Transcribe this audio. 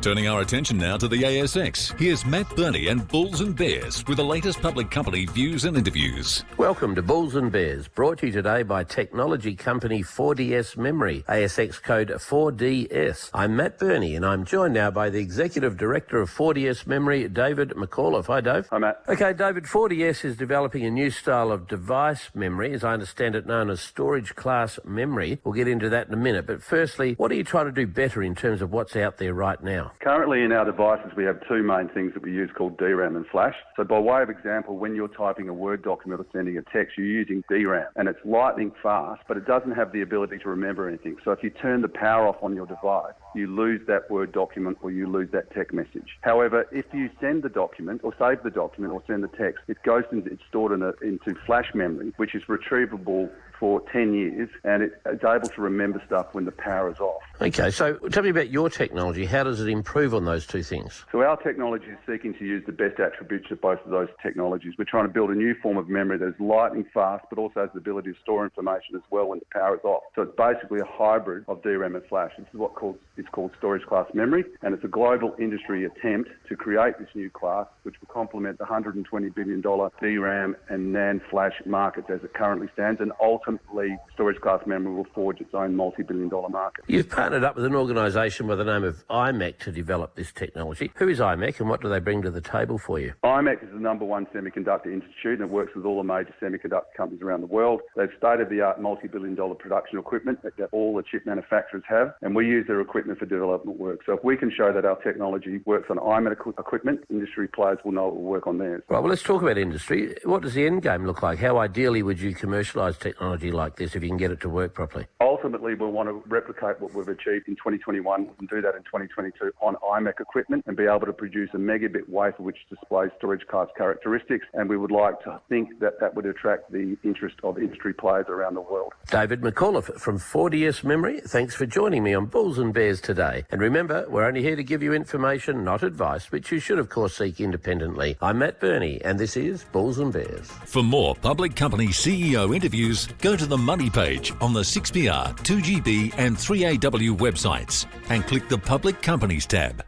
Turning our attention now to the ASX, here's Matt Birney and Bulls and Bears with the latest public company views and interviews. Welcome to Bulls and Bears, brought to you today by technology company 4DS Memory, ASX code 4DS. I'm Matt Birney and I'm joined now by the Executive Director of 4DS Memory, David McAuliffe. Hi, Dave. Hi, Matt. Okay, David, 4DS is developing a new style of device memory, as I understand it, known as storage class memory. We'll get into that in a minute, but firstly, what are you trying to do better in terms of what's out there right now? Currently in our devices we have two main things that we use called DRAM and flash. So by way of example, when you're typing a Word document or sending a text, you're using DRAM and it's lightning fast, but it doesn't have the ability to remember anything. So if you turn the power off on your device, you lose that Word document or you lose that text message. However, if you send the document or save the document or send the text, it goes into, it's stored into flash memory, which is retrievable for 10 years, and it's able to remember stuff when the power is off. Okay, so tell me about your technology. How does it improve on those two things? So our technology is seeking to use the best attributes of both of those technologies. We're trying to build a new form of memory that is lightning fast, but also has the ability to store information as well when the power is off. So it's basically a hybrid of DRAM and flash. This is it's called storage class memory, and it's a global industry attempt to create this new class, which will complement the $120 billion DRAM and NAND flash markets as it currently stands, and ultimately storage class memory will forge its own multi-billion-dollar market. You've partnered up with an organisation by the name of IMEC to develop this technology. Who is IMEC and what do they bring to the table for you? IMEC is the #1 semiconductor institute and it works with all the major semiconductor companies around the world. They've state-of-the-art multi-billion-dollar production equipment that all the chip manufacturers have, and we use their equipment for development work. So if we can show that our technology works on IMEC equipment, industry players will know it will work on theirs. Right, well, let's talk about industry. What does the end game look like? How ideally would you commercialise technology like this if you can get it to work properly? Ultimately, we'll want to replicate what we've achieved in 2021 and do that in 2022 on IMEC equipment and be able to produce a megabit wafer which displays storage class characteristics, and we would like to think that that would attract the interest of industry players around the world. David McAuliffe from 4DS Memory, thanks for joining me on Bulls and Bears today. And remember, we're only here to give you information, not advice, which you should of course seek independently. I'm Matt Birney and this is Bulls and Bears. For more public company CEO interviews, go to the Money page on the 6PR, 2GB and 3AW websites and click the Public Companies tab.